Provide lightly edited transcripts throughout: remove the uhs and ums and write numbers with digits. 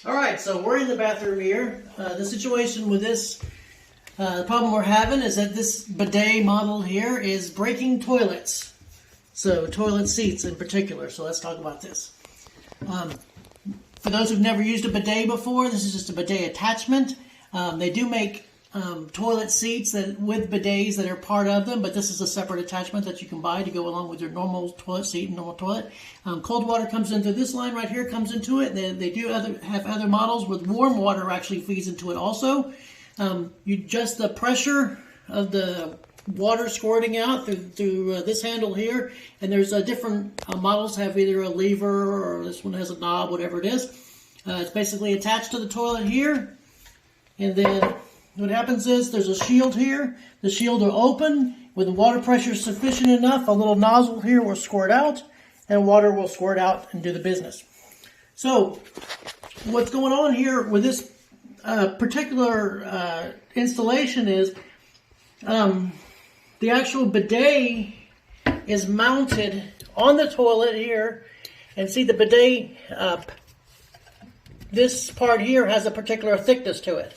All right, so we're in the bathroom here. The situation with this, the problem we're having is that this bidet model here is breaking toilets. So toilet seats in particular. So let's talk about this. For those who've never used a bidet before, this is just a bidet attachment. They do make toilet seats with bidets that are part of them, but this is a separate attachment that you can buy to go along with your normal toilet seat and normal toilet. Cold water comes into this line right here, comes into it. They do have other models with warm water actually feeds into it also. You adjust the pressure of the water squirting out through this handle here, and there's different models have either a lever or this one has a knob, whatever it is. It's basically attached to the toilet here, and then what happens is there's a shield here. The shield will open. When the water pressure is sufficient enough, a little nozzle here will squirt out, and water will squirt out and do the business. So what's going on here with this particular installation is the actual bidet is mounted on the toilet here, and see the bidet, this part here has a particular thickness to it.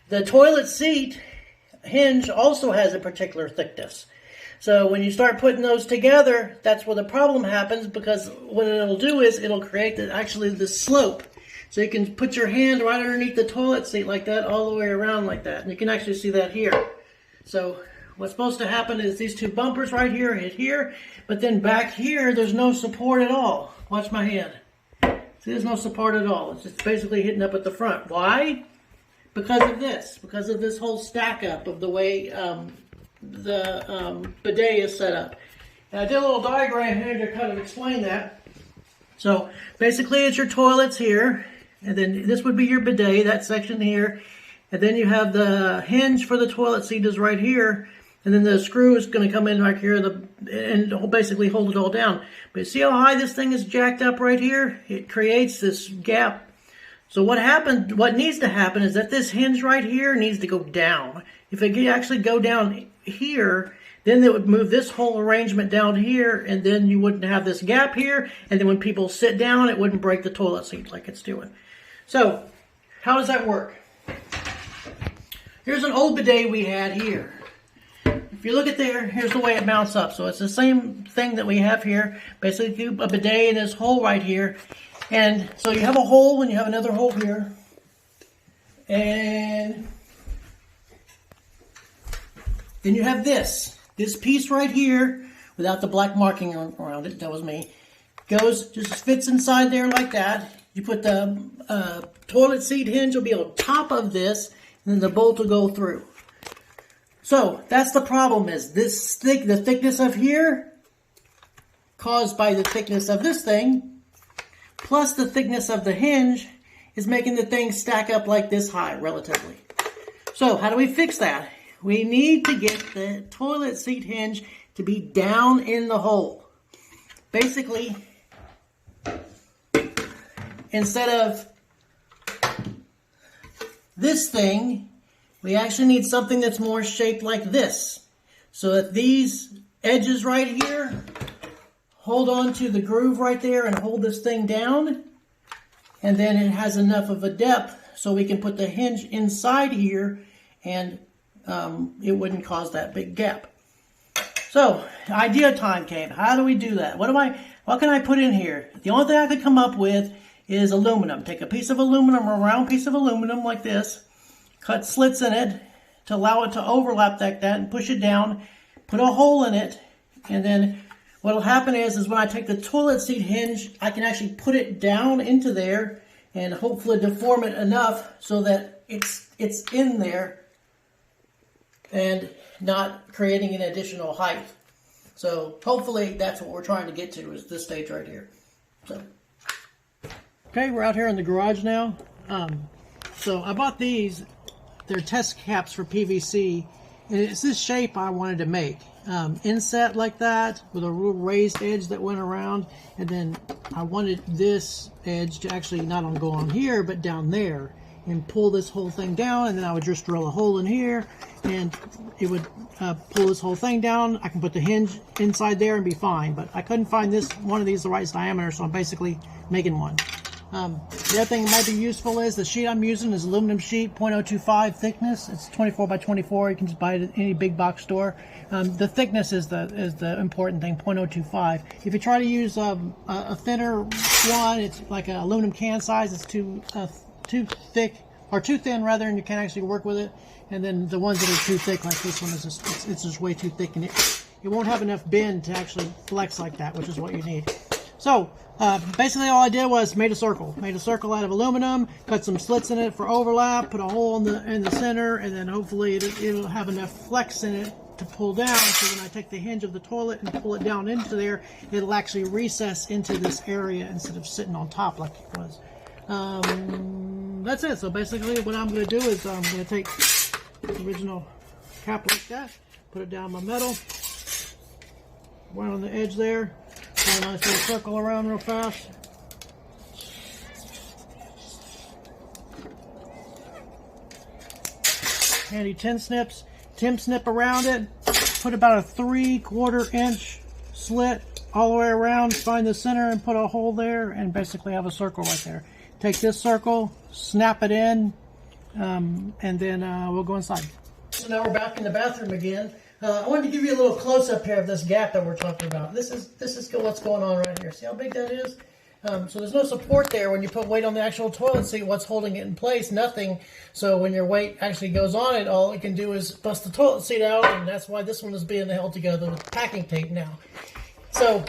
The toilet seat hinge also has a particular thickness. So when you start putting those together, that's where the problem happens, because what it'll do is it'll create the slope. So you can put your hand right underneath the toilet seat like that, all the way around like that. And you can actually see that here. So what's supposed to happen is these two bumpers right here hit here, but then back here, there's no support at all. Watch my hand. See, there's no support at all. It's just basically hitting up at the front. Why? Because of this whole stack up of the way the bidet is set up. And I did a little diagram here to kind of explain that. So basically it's your toilets here, and then this would be your bidet, that section here, and then you have the hinge for the toilet seat is right here, and then the screw is going to come in right here and basically hold it all down. But see how high this thing is jacked up right here? It creates this gap. So what needs to happen is that this hinge right here needs to go down. If it could actually go down here, then it would move this whole arrangement down here, and then you wouldn't have this gap here, and then when people sit down, it wouldn't break the toilet seat like it's doing. So, how does that work? Here's an old bidet we had here. If you look at there, here's the way it mounts up. So it's the same thing that we have here. Basically, a bidet in this hole right here. And so you have a hole and you have another hole here. And then you have this piece right here without the black marking around it. That was me. Just fits inside there like that. You put the toilet seat hinge will be on top of this, and then the bolt will go through. So that's the problem is the thickness of here caused by the thickness of this thing, plus the thickness of the hinge is making the thing stack up like this high, relatively. So how do we fix that? We need to get the toilet seat hinge to be down in the hole. Basically, instead of this thing, we actually need something that's more shaped like this. So that these edges right here hold on to the groove right there and hold this thing down. And then it has enough of a depth so we can put the hinge inside here and it wouldn't cause that big gap. So, idea time came. How do we do that? What can I put in here? The only thing I could come up with is aluminum. Take a piece of aluminum, a round piece of aluminum like this, cut slits in it to allow it to overlap like that and push it down, put a hole in it, and then what will happen is when I take the toilet seat hinge, I can actually put it down into there and hopefully deform it enough so that it's in there and not creating an additional height. So hopefully that's what we're trying to get to is this stage right here. So, okay, we're out here in the garage now. So I bought these. They're test caps for PVC. And it's this shape I wanted to make. Inset like that with a real raised edge that went around, and then I wanted this edge to actually not only go on here but down there and pull this whole thing down, and then I would just drill a hole in here and it would pull this whole thing down. I can put the hinge inside there and be fine, but I couldn't find one of these the right diameter, so I'm basically making one. The other thing that might be useful is the sheet I'm using is aluminum sheet, 0.025 thickness. It's 24 by 24. You can just buy it at any big box store. The thickness is the important thing, 0.025. If you try to use a thinner one, it's like an aluminum can size. It's too thick, or too thin rather, and you can't actually work with it. And then the ones that are too thick, like this one, is it's just way too thick, and it won't have enough bend to actually flex like that, which is what you need. So basically all I did was made a circle out of aluminum, cut some slits in it for overlap, put a hole in the center, and then hopefully it'll have enough flex in it to pull down, so when I take the hinge of the toilet and pull it down into there, it'll actually recess into this area instead of sitting on top like it was. That's it. So basically what I'm going to do is I'm going to take the original cap like that, put it down my metal, right on the edge there, put a nice little circle around real fast. Handy tin snip around it, put about a 3/4 inch slit all the way around, find the center and put a hole there, and basically have a circle right there. Take this circle, snap it in, and then we'll go inside. So now we're back in the bathroom again. I wanted to give you a little close-up here of this gap that we're talking about. This is what's going on right here. See how big that is? So there's no support there. When you put weight on the actual toilet seat, what's holding it in place? Nothing. So when your weight actually goes on it, all it can do is bust the toilet seat out, and that's why this one is being held together with packing tape now. So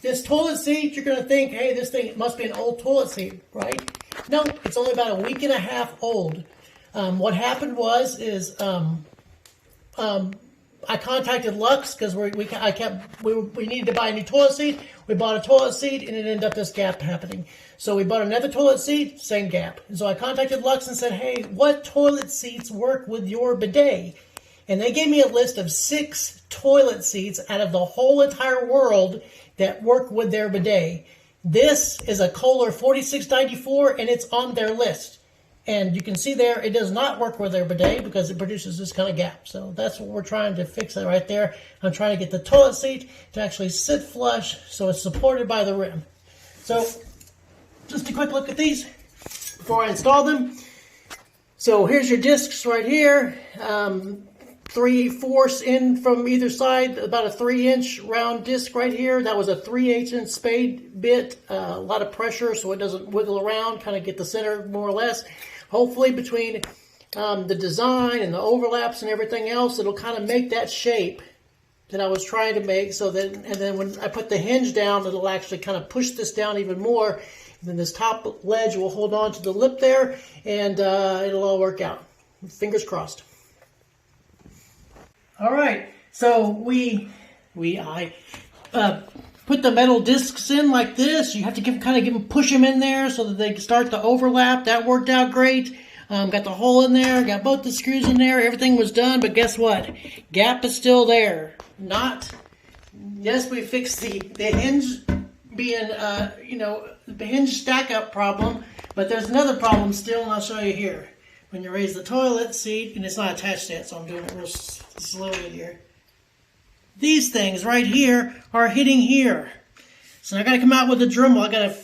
this toilet seat, you're going to think, hey, this thing must be an old toilet seat, right? No, it's only about a week and a half old. What happened was I contacted Luxe because we needed to buy a new toilet seat. We bought a toilet seat and it ended up this gap happening. So we bought another toilet seat, same gap. And so I contacted Luxe and said, hey, what toilet seats work with your bidet? And they gave me a list of 6 toilet seats out of the whole entire world that work with their bidet. This is a Kohler 4694 and it's on their list. And you can see there, it does not work with their bidet because it produces this kind of gap. So that's what we're trying to fix it right there. I'm trying to get the toilet seat to actually sit flush so it's supported by the rim. So just a quick look at these before I install them. So here's your discs right here. 3/4 in from either side, about a 3-inch round disc right here. That was a 3/8 inch spade bit. A lot of pressure so it doesn't wiggle around, kind of get the center more or less. Hopefully between the design and the overlaps and everything else, it'll kind of make that shape that I was trying to make. So that, and then when I put the hinge down, it'll actually kind of push this down even more. And then this top ledge will hold on to the lip there, and it'll all work out. Fingers crossed. All right, so I put the metal discs in like this. You have to push them in there so that they can start to overlap. That worked out great. Got the hole in there, got both the screws in there. Everything was done, but guess what? Gap is still there. Yes, we fixed the hinge being, the hinge stack up problem, but there's another problem still, and I'll show you here. When you raise the toilet seat, and it's not attached yet, so I'm doing it real slowly here. These things right here are hitting here. So I got to come out with a Dremel. I got to,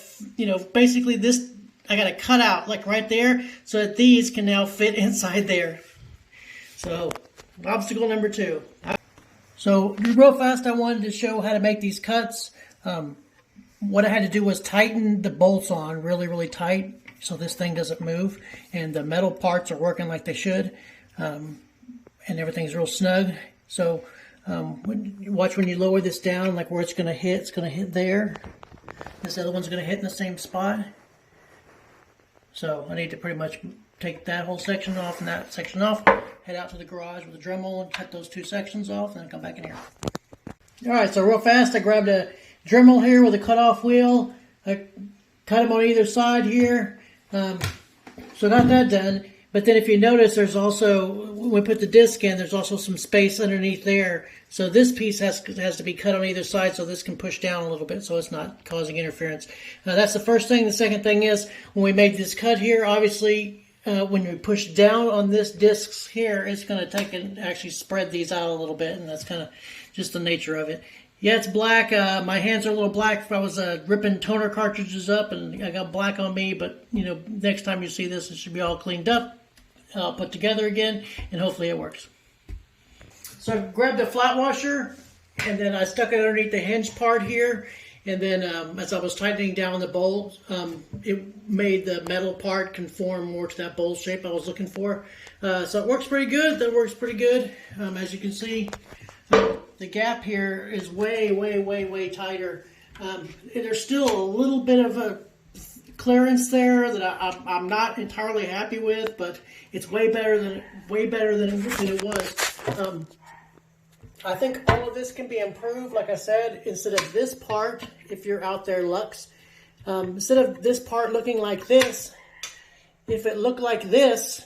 basically this, I got to cut out like right there so that these can now fit inside there. So obstacle number 2. So real fast, I wanted to show how to make these cuts. What I had to do was tighten the bolts on really, really tight, so this thing doesn't move, and the metal parts are working like they should, and everything's real snug. So watch when you lower this down, like where it's going to hit there. This other one's going to hit in the same spot. So I need to pretty much take that whole section off and that section off, head out to the garage with a Dremel and cut those 2 sections off, and then come back in here. All right, so real fast, I grabbed a Dremel here with a cutoff wheel. I cut them on either side here. So got that done. But then if you notice, there's also, when we put the disc in, there's also some space underneath there. So this piece has to be cut on either side so this can push down a little bit so it's not causing interference. That's the first thing. The second thing is, when we made this cut here, obviously, when we push down on this disc here, it's going to take and actually spread these out a little bit, and that's kind of just the nature of it. Yeah, it's black. My hands are a little black if I was ripping toner cartridges up, and I got black on me. But you know, next time you see this, it should be all cleaned up, put together again, and hopefully it works. So I grabbed a flat washer, and then I stuck it underneath the hinge part here. And then as I was tightening down the bowl, it made the metal part conform more to that bowl shape I was looking for. So it works pretty good. That works pretty good. As you can see, the gap here is way, way, way, way tighter. There's still a little bit of a clearance there that I'm not entirely happy with, but it's way better than it was. I think all of this can be improved. Like I said, instead of this part, if you're out there, Luxe, instead of this part looking like this, if it looked like this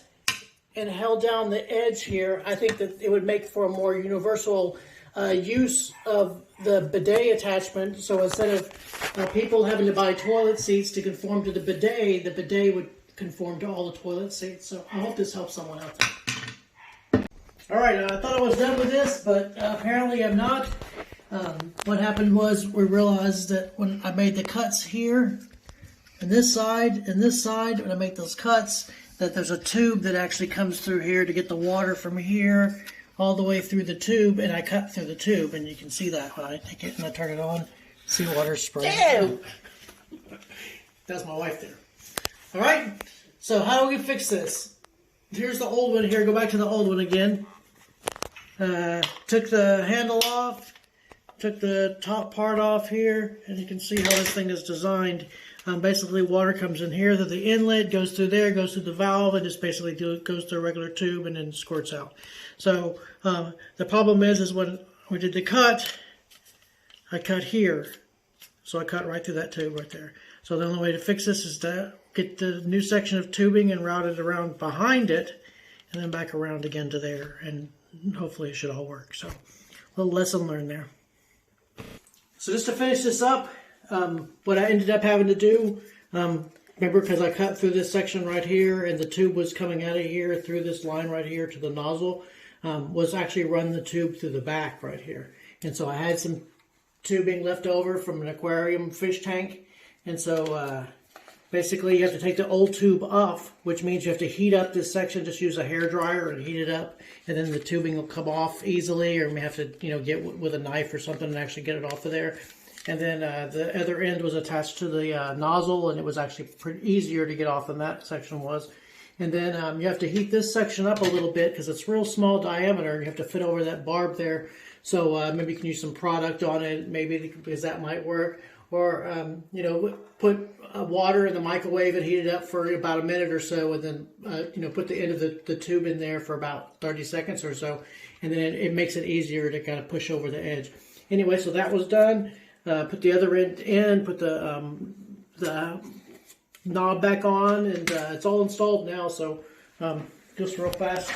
and held down the edge here, I think that it would make for a more universal use of the bidet attachment. So instead of people having to buy toilet seats to conform to the bidet would conform to all the toilet seats. So I hope this helps someone out there. All right, I thought I was done with this, but apparently I'm not. What happened was we realized that when I made the cuts here, and this side, when I make those cuts, that there's a tube that actually comes through here to get the water from here all the way through the tube, and I cut through the tube, and you can see that when I take it and I turn it on, see water spraying. That's my wife there. All right, so how do we fix this? Here's the old one here. Go back to the old one again. Took the handle off, took the top part off here, and you can see how this thing is designed. Basically, water comes in here through the inlet, goes through there, goes through the valve, and just basically goes through a regular tube and then squirts out. So the problem is when we did the cut, I cut here. So I cut right through that tube right there. So the only way to fix this is to get the new section of tubing and route it around behind it, and then back around again to there, and hopefully it should all work. So a little lesson learned there. So just to finish this up, what I ended up having to do, remember, because I cut through this section right here and the tube was coming out of here through this line right here to the nozzle, was actually run the tube through the back right here. And so I had some tubing left over from an aquarium fish tank, and so basically you have to take the old tube off, which means you have to heat up this section. Just use a hair dryer and heat it up, and then the tubing will come off easily, or you may have to get with a knife or something and actually get it off of there. And then the other end was attached to the nozzle, and it was actually pretty easier to get off than that section was. And then you have to heat this section up a little bit because it's real small diameter. You have to fit over that barb there. So maybe you can use some product on it, maybe because that might work. Or, put water in the microwave and heat it up for about a minute or so, and then, put the end of the tube in there for about 30 seconds or so. And then it makes it easier to kind of push over the edge. Anyway, so that was done. Put the other end in, put the knob back on, and it's all installed now. So just real fast,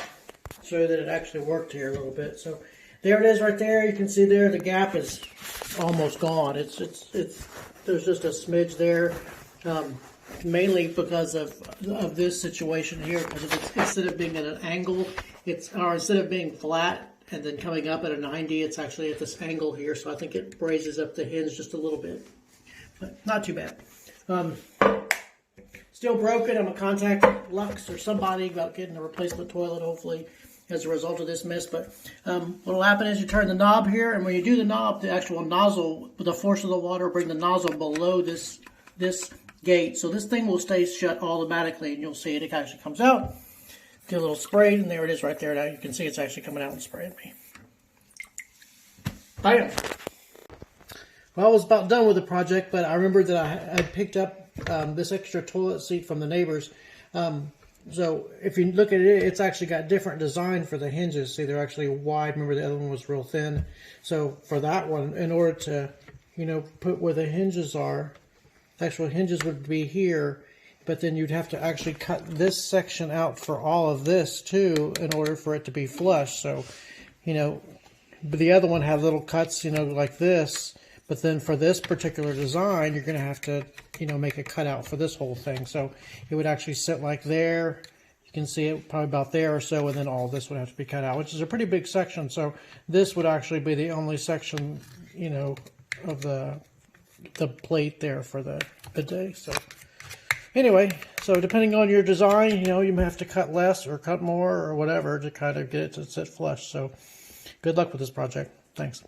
show you that it actually worked here a little bit. So there it is right there. You can see there the gap is almost gone. It's there's just a smidge there, mainly because of this situation here. Because instead of being at an angle, instead of being flat and then coming up at a 90, it's actually at this angle here. So I think it raises up the hinge just a little bit, but not too bad. Still broken. I'm gonna contact Luxe or somebody about getting a replacement toilet, hopefully, as a result of this mess. But what will happen is you turn the knob here, and when you do the knob, the actual nozzle, with the force of the water, bring the nozzle below this gate. So this thing will stay shut automatically, and you'll see it actually comes out. Get a little sprayed, and there it is right there. Now you can see it's actually coming out and spraying me. Bam! Well, I was about done with the project, but I remembered that I picked up this extra toilet seat from the neighbors. So if you look at it, it's actually got different design for the hinges. See, they're actually wide. Remember, the other one was real thin. So for that one, in order to, put where the hinges are, the actual hinges would be here, but then you'd have to actually cut this section out for all of this too in order for it to be flush. So, but the other one had little cuts, like this. But then for this particular design, you're going to have to, make a cutout for this whole thing. So it would actually sit like there. You can see it probably about there or so, and then all this would have to be cut out, which is a pretty big section. So this would actually be the only section you know, of the plate there for the bidet. So anyway, so depending on your design, you know, you may have to cut less or cut more or whatever to kind of get it to sit flush. So good luck with this project. Thanks.